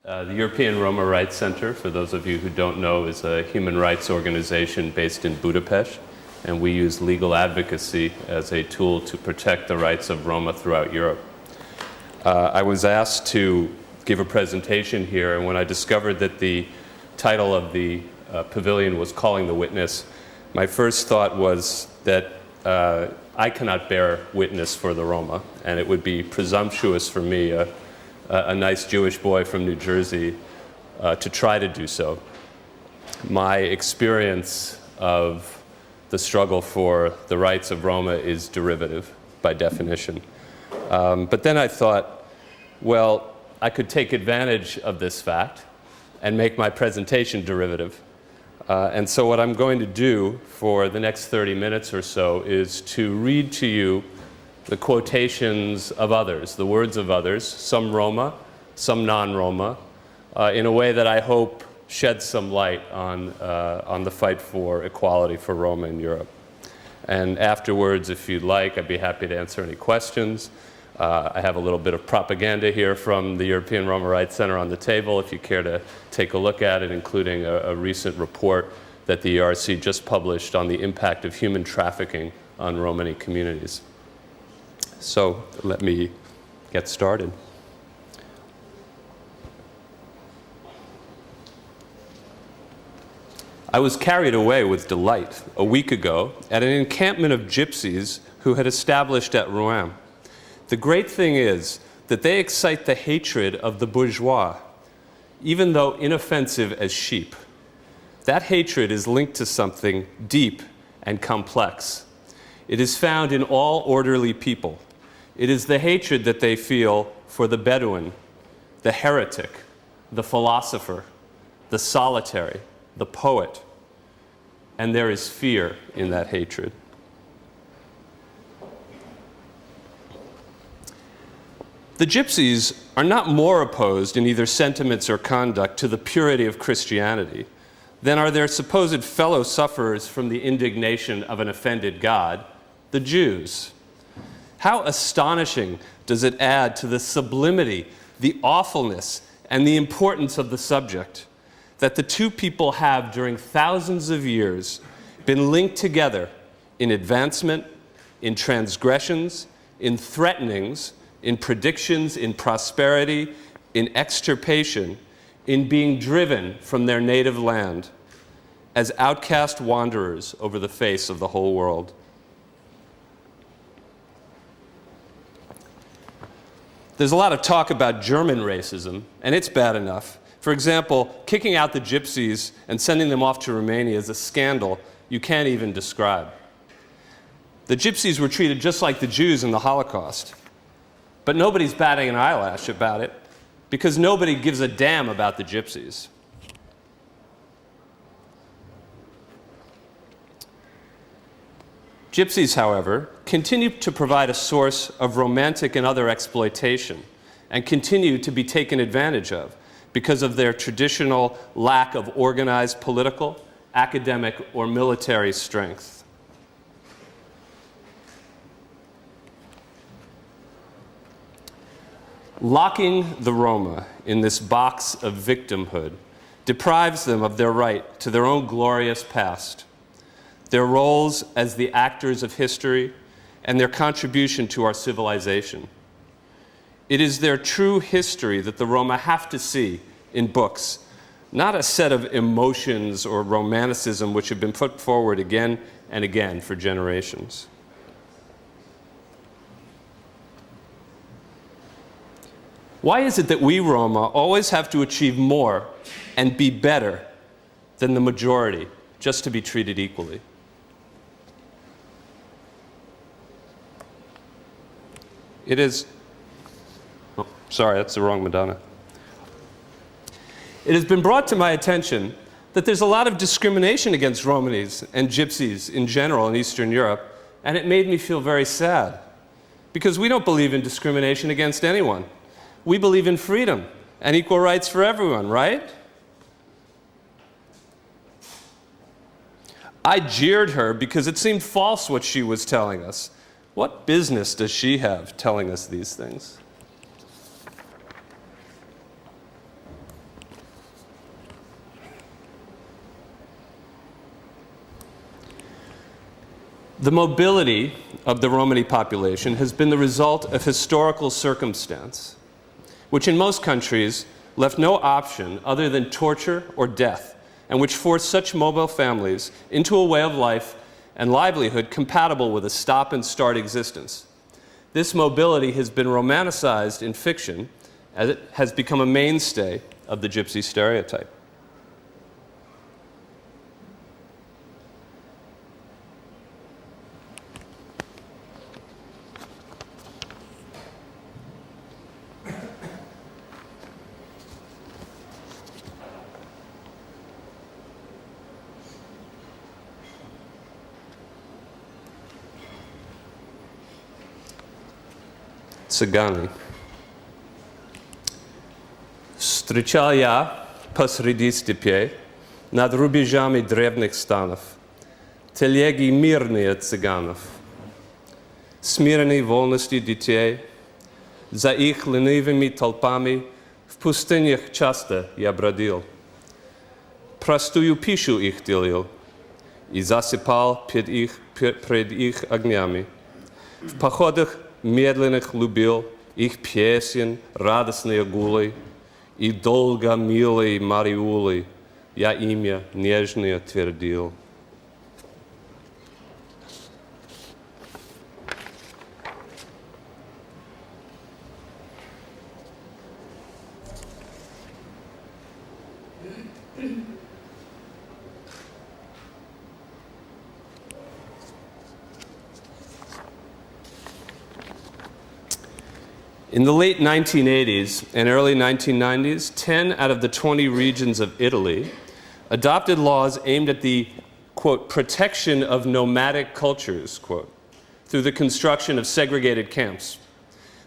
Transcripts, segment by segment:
The European Roma Rights Centre, for those of you who don't know, is a human rights organization based in Budapest, and we use legal advocacy as a tool to protect the rights of Roma throughout Europe. I was asked to give a presentation here, and when I discovered that the title of the pavilion was Calling the Witness, my first thought was that I cannot bear witness for the Roma, and it would be presumptuous for me, a nice Jewish boy from New Jersey, to try to do so. My experience of the struggle for the rights of Roma is derivative by definition. But then I thought, well, I could take advantage of this fact and make my presentation derivative. And so what I'm going to do for the next 30 minutes or so is to read to you the quotations of others, the words of others, some Roma, some non-Roma, in a way that I hope sheds some light on the fight for equality for Roma in Europe. And afterwards, if you'd like, I'd be happy to answer any questions. I have a little bit of propaganda here from the European Roma Rights Centre on the table, if you care to take a look at it, including a recent report that the ERC just published on the impact of human trafficking on Romani communities. So let me get started. I was carried away with delight a week ago at an encampment of gypsies who had established at Rouen. The great thing is that they excite the hatred of the bourgeois, even though inoffensive as sheep. That hatred is linked to something deep and complex. It is found in all orderly people. It is the hatred that they feel for the Bedouin, the heretic, the philosopher, the solitary, the poet. And there is fear in that hatred. The gypsies are not more opposed in either sentiments or conduct to the purity of Christianity than are their supposed fellow sufferers from the indignation of an offended God, the Jews. How astonishing does it add to the sublimity, the awfulness, and the importance of the subject that the two people have, during thousands of years, been linked together in advancement, in transgressions, in threatenings, in predictions, in prosperity, in extirpation, in being driven from their native land as outcast wanderers over the face of the whole world. There's a lot of talk about German racism, and it's bad enough. For example, kicking out the gypsies and sending them off to Romania is a scandal you can't even describe. The gypsies were treated just like the Jews in the Holocaust. But nobody's batting an eyelash about it because nobody gives a damn about the gypsies. Gypsies, however, continue to provide a source of romantic and other exploitation and continue to be taken advantage of because of their traditional lack of organized political, academic, or military strength. Locking the Roma in this box of victimhood deprives them of their right to their own glorious past, their roles as the actors of history, and their contribution to our civilization. It is their true history that the Roma have to see in books, not a set of emotions or romanticism which have been put forward again and again for generations. Why is it that we Roma always have to achieve more and be better than the majority just to be treated equally? It is, oh, sorry, that's the wrong Madonna. It has been brought to my attention that there's a lot of discrimination against Romanis and Gypsies in general in Eastern Europe, and it made me feel very sad, because we don't believe in discrimination against anyone. We believe in freedom and equal rights for everyone, right? I jeered her because it seemed false what she was telling us. What business does she have telling us these things? The mobility of the Romani population has been the result of historical circumstance, which in most countries left no option other than torture or death, and which forced such mobile families into a way of life and livelihood compatible with a stop-and-start existence. This mobility has been romanticized in fiction as it has become a mainstay of the gypsy stereotype. Цыгане. Встречал я посреди степей, над рубежами древних станов, телеги мирные цыганов, смиренной волности детей, за их ленивыми толпами в пустынях часто я бродил, простую пищу их делил и засыпал пред их огнями. В походах медленных любил их песен радостные гулы, и долго милой Мариулы я имя нежное твердил. In the late 1980s and early 1990s, 10 out of the 20 regions of Italy adopted laws aimed at the, quote, protection of nomadic cultures, quote, through the construction of segregated camps.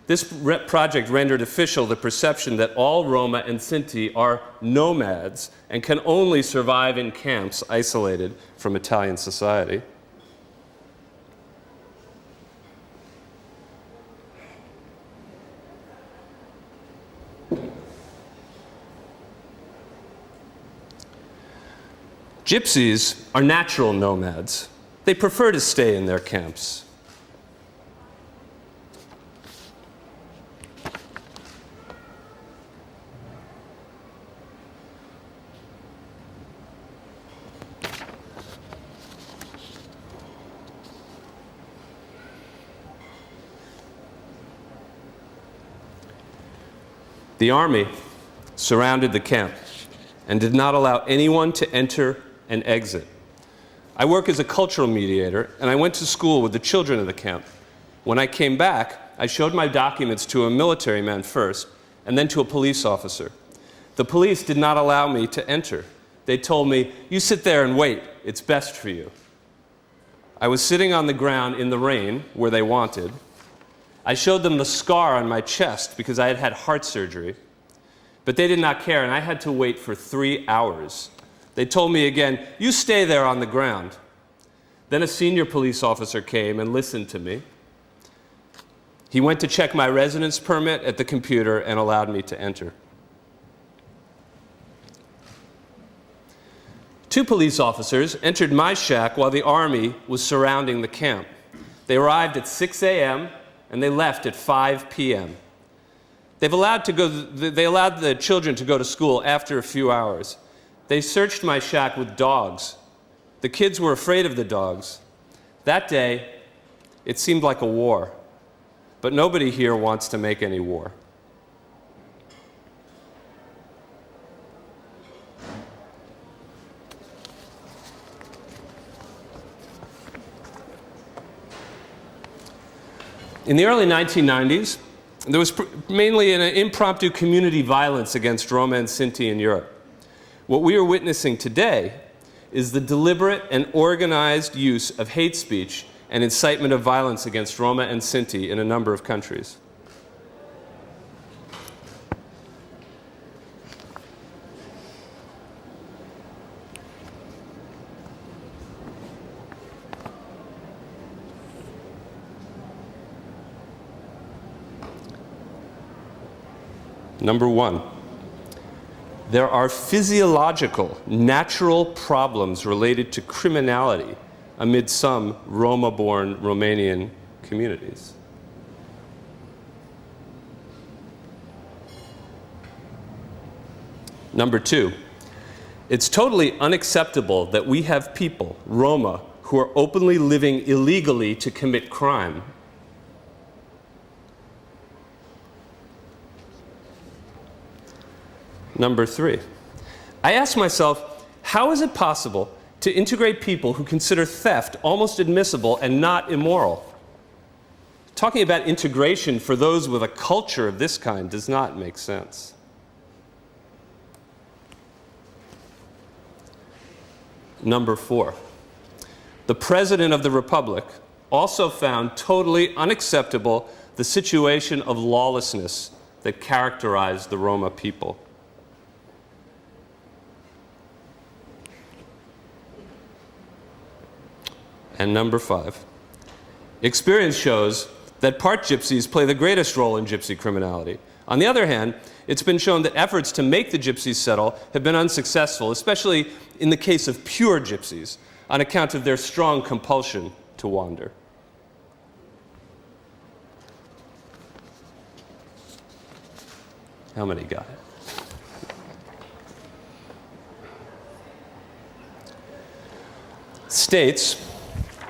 This project rendered official the perception that all Roma and Sinti are nomads and can only survive in camps isolated from Italian society. Gypsies are natural nomads. They prefer to stay in their camps. The army surrounded the camp and did not allow anyone to enter and exit. I work as a cultural mediator, and I went to school with the children of the camp. When I came back, I showed my documents to a military man first, and then to a police officer. The police did not allow me to enter. They told me, "You sit there and wait, it's best for you." I was sitting on the ground in the rain, where they wanted. I showed them the scar on my chest because I had had heart surgery. But they did not care, and I had to wait for 3 hours. They told me again, "You stay there on the ground." Then a senior police officer came and listened to me. He went to check my residence permit at the computer and allowed me to enter. 2 police officers entered my shack while the army was surrounding the camp. They arrived at 6 a.m. and they left at 5 p.m. They allowed the children to go to school after a few hours. They searched my shack with dogs. The kids were afraid of the dogs. That day, it seemed like a war. But nobody here wants to make any war. In the early 1990s, there was mainly an impromptu community violence against Roma and Sinti in Europe. What we are witnessing today is the deliberate and organized use of hate speech and incitement of violence against Roma and Sinti in a number of countries. Number 1. There are physiological, natural problems related to criminality amid some Roma-born Romanian communities. Number two, it's totally unacceptable that we have people, Roma, who are openly living illegally to commit crime. Number three, I ask myself, how is it possible to integrate people who consider theft almost admissible and not immoral? Talking about integration for those with a culture of this kind does not make sense. Number four, the President of the Republic also found totally unacceptable the situation of lawlessness that characterized the Roma people. And number five, experience shows that part gypsies play the greatest role in gypsy criminality. On the other hand, it's been shown that efforts to make the gypsies settle have been unsuccessful, especially in the case of pure gypsies, on account of their strong compulsion to wander. How many got it? States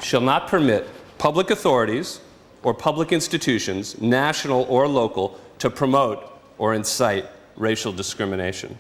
shall not permit public authorities or public institutions, national or local, to promote or incite racial discrimination.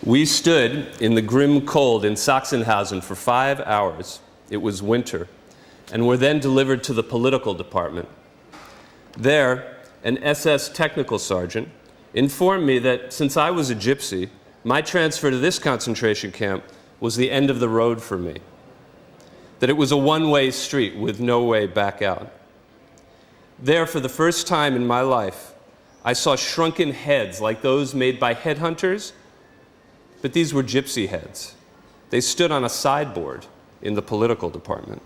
We stood in the grim cold in Sachsenhausen for 5 hours. It was winter, and were then delivered to the political department. There, an SS technical sergeant informed me that since I was a gypsy, my transfer to this concentration camp was the end of the road for me, that it was a one-way street with no way back out. There, for the first time in my life, I saw shrunken heads like those made by headhunters, but these were gypsy heads. They stood on a sideboard in the political department.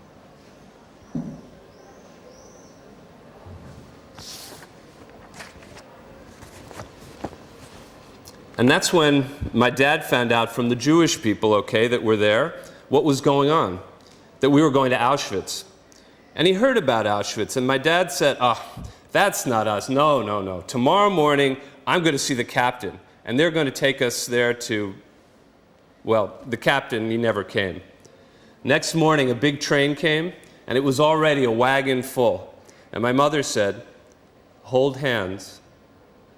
And that's when my dad found out from the Jewish people, that were there, what was going on, that we were going to Auschwitz. And he heard about Auschwitz, and my dad said, that's not us, no. Tomorrow morning, I'm going to see the captain, and they're going to take us there to, the captain, he never came. Next morning, a big train came, and it was already a wagon full. And my mother said, hold hands,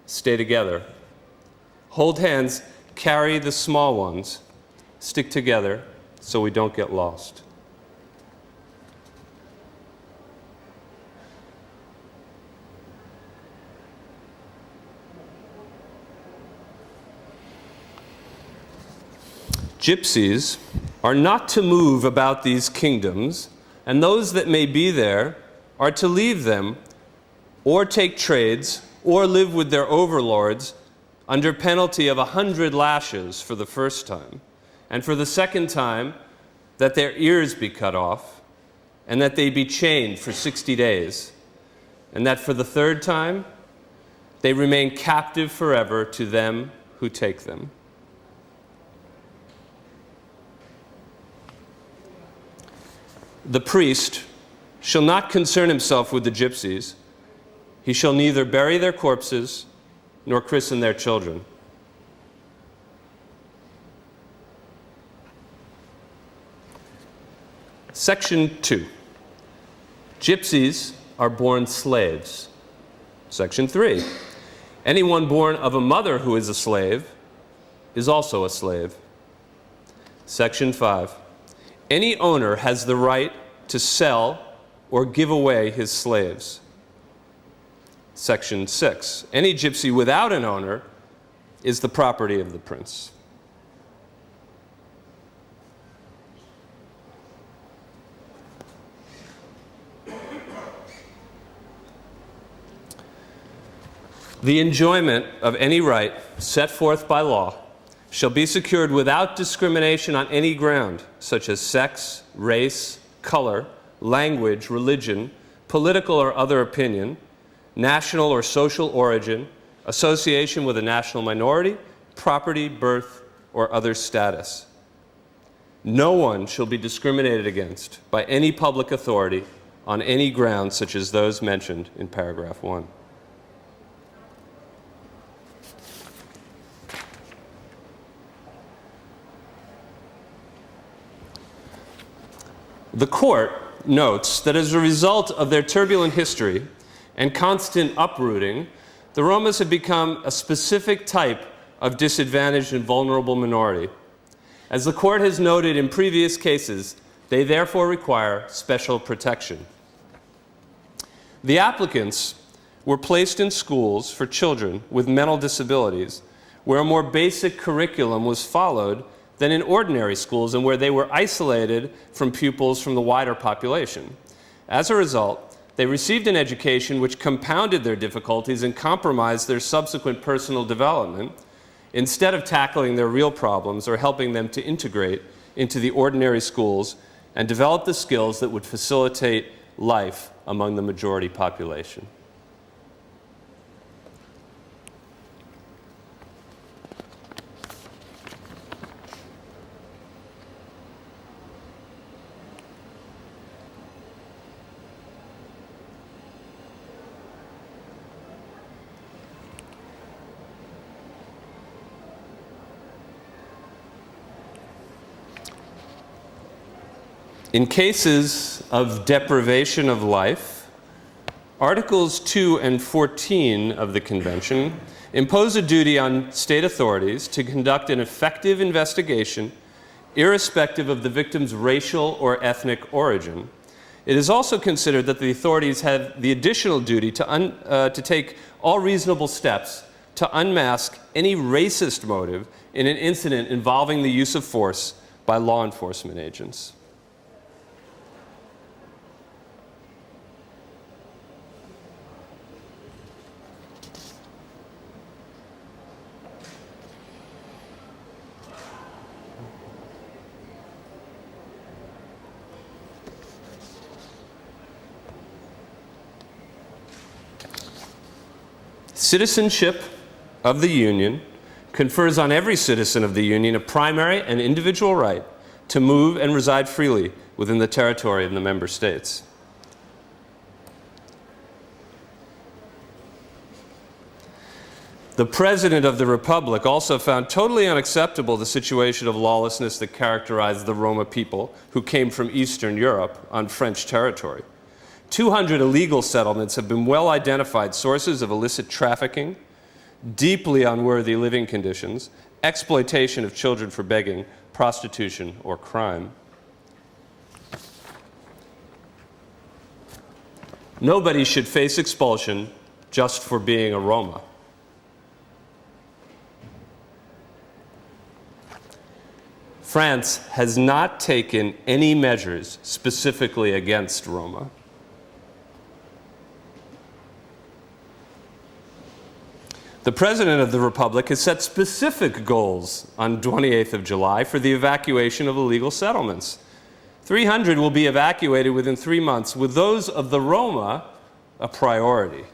stay together. Hold hands, carry the small ones, stick together so we don't get lost. Gypsies are not to move about these kingdoms, and those that may be there are to leave them or take trades or live with their overlords under penalty of 100 lashes for the first time, and for the second time that their ears be cut off, and that they be chained for 60 days, and that for the third time they remain captive forever to them who take them. The priest shall not concern himself with the gypsies. He shall neither bury their corpses nor christen their children. Section 2. Gypsies are born slaves. Section 3. Anyone born of a mother who is a slave is also a slave. Section 5. Any owner has the right to sell or give away his slaves. Section 6. Any gypsy without an owner is the property of the prince. The enjoyment of any right set forth by law shall be secured without discrimination on any ground, such as sex, race, color, language, religion, political or other opinion, national or social origin, association with a national minority, property, birth, or other status. No one shall be discriminated against by any public authority on any grounds such as those mentioned in paragraph 1. The court notes that as a result of their turbulent history and constant uprooting, the Romas have become a specific type of disadvantaged and vulnerable minority. As the court has noted in previous cases, they therefore require special protection. The applicants were placed in schools for children with mental disabilities, where a more basic curriculum was followed than in ordinary schools and where they were isolated from pupils from the wider population. As a result, they received an education which compounded their difficulties and compromised their subsequent personal development, instead of tackling their real problems or helping them to integrate into the ordinary schools and develop the skills that would facilitate life among the majority population. In cases of deprivation of life, Articles 2 and 14 of the Convention impose a duty on state authorities to conduct an effective investigation irrespective of the victim's racial or ethnic origin. It is also considered that the authorities have the additional duty to take all reasonable steps to unmask any racist motive in an incident involving the use of force by law enforcement agents. Citizenship of the Union confers on every citizen of the Union a primary and individual right to move and reside freely within the territory of the member states. The President of the Republic also found totally unacceptable the situation of lawlessness that characterized the Roma people who came from Eastern Europe on French territory. 200 illegal settlements have been well-identified sources of illicit trafficking, deeply unworthy living conditions, exploitation of children for begging, prostitution, or crime. Nobody should face expulsion just for being a Roma. France has not taken any measures specifically against Roma. The President of the Republic has set specific goals on 28th of July for the evacuation of illegal settlements. 300 will be evacuated within 3 months, with those of the Roma a priority.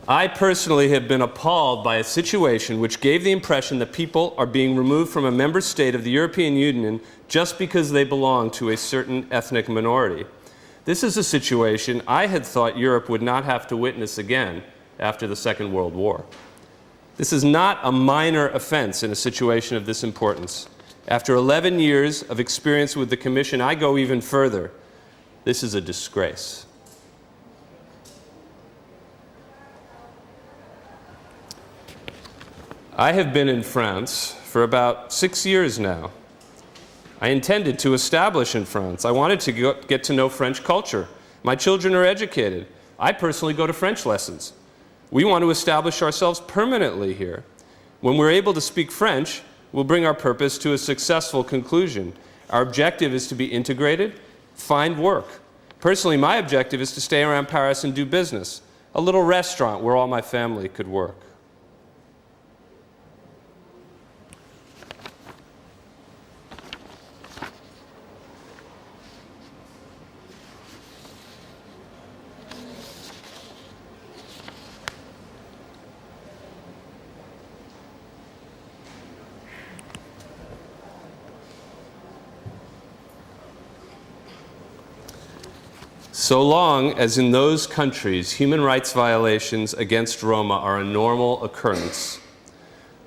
I personally have been appalled by a situation which gave the impression that people are being removed from a member state of the European Union just because they belong to a certain ethnic minority. This is a situation I had thought Europe would not have to witness again after the Second World War. This is not a minor offense in a situation of this importance. After 11 years of experience with the Commission, I go even further. This is a disgrace. I have been in France for about 6 years now. I intended to establish in France. I wanted to get to know French culture. My children are educated. I personally go to French lessons. We want to establish ourselves permanently here. When we're able to speak French, we'll bring our purpose to a successful conclusion. Our objective is to be integrated, find work, Personally, my objective is to stay around Paris and do business, a little restaurant where all my family could work. So long as in those countries human rights violations against Roma are a normal occurrence,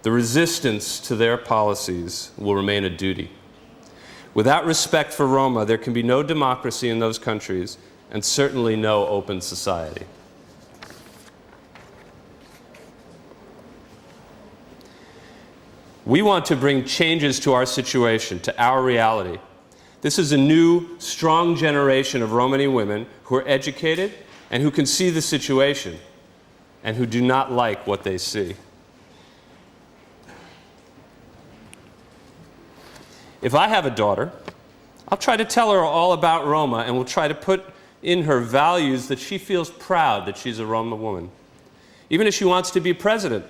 the resistance to their policies will remain a duty. Without respect for Roma, there can be no democracy in those countries, and certainly no open society. We want to bring changes to our situation, to our reality. This is a new, strong generation of Romani women who are educated and who can see the situation and who do not like what they see. If I have a daughter, I'll try to tell her all about Roma and we'll try to put in her values that she feels proud that she's a Roma woman. Even if she wants to be president,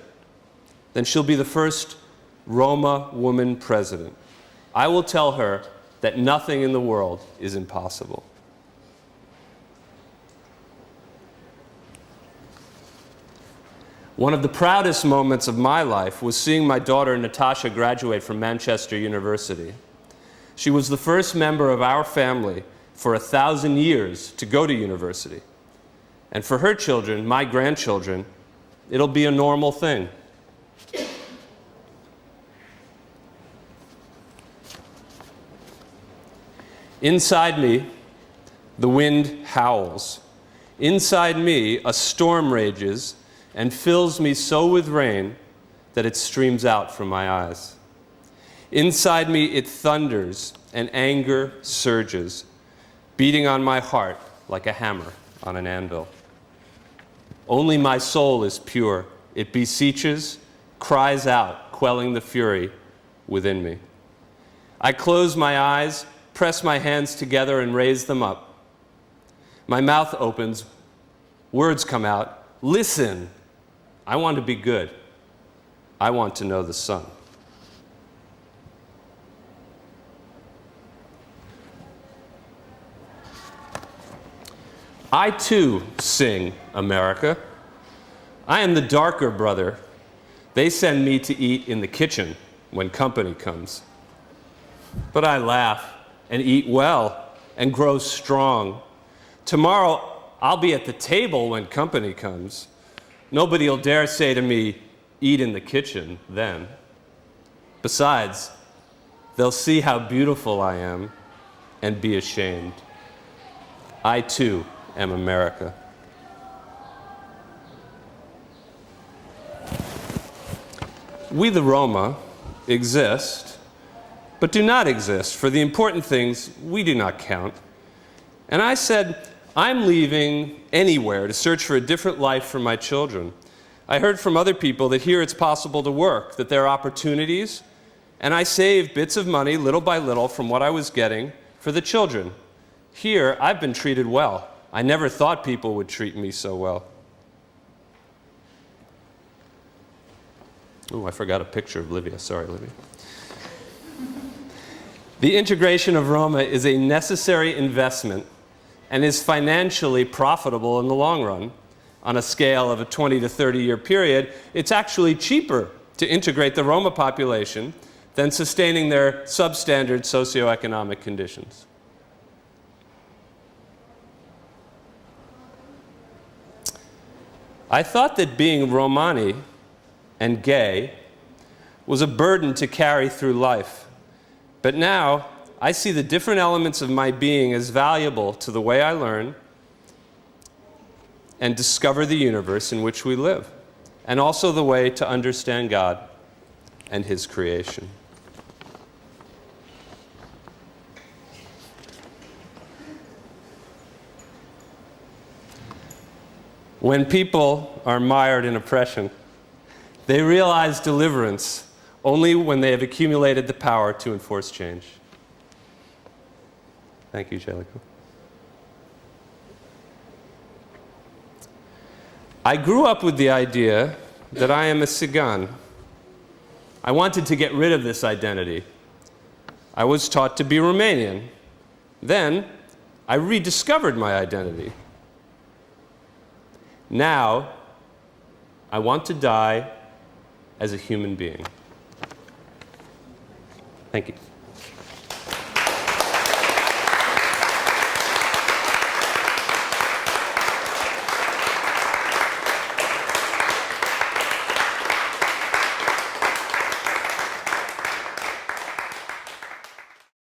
then she'll be the first Roma woman president. I will tell her that nothing in the world is impossible. One of the proudest moments of my life was seeing my daughter Natasha graduate from Manchester University. She was the first member of our family for 1,000 years to go to university. And for her children, my grandchildren, it'll be a normal thing. Inside me, the wind howls. Inside me, a storm rages and fills me so with rain that it streams out from my eyes. Inside me, it thunders and anger surges, beating on my heart like a hammer on an anvil. Only my soul is pure. It beseeches, cries out, quelling the fury within me. I close my eyes, press my hands together and raise them up. My mouth opens, words come out. Listen, I want to be good. I want to know the sun. I too sing America. I am the darker brother. They send me to eat in the kitchen when company comes. But I laugh and eat well and grow strong. Tomorrow, I'll be at the table when company comes. Nobody will dare say to me, eat in the kitchen then. Besides, they'll see how beautiful I am and be ashamed. I too am America. We the Roma exist, but do not exist. For the important things, we do not count. And I said, I'm leaving anywhere to search for a different life for my children. I heard from other people that here it's possible to work, that there are opportunities, and I saved bits of money little by little from what I was getting for the children. Here, I've been treated well. I never thought people would treat me so well. Oh, I forgot a picture of Livia. Sorry, Livia. The integration of Roma is a necessary investment and is financially profitable in the long run. On a scale of a 20 to 30 year period, it's actually cheaper to integrate the Roma population than sustaining their substandard socioeconomic conditions. I thought that being Romani and gay was a burden to carry through life. But now, I see the different elements of my being as valuable to the way I learn and discover the universe in which we live, and also the way to understand God and His creation. When people are mired in oppression, they realize deliverance only when they have accumulated the power to enforce change. Thank you, Jellicoe. I grew up with the idea that I am a Tsigan. I wanted to get rid of this identity. I was taught to be Romanian. Then, I rediscovered my identity. Now, I want to die as a human being. Thank you.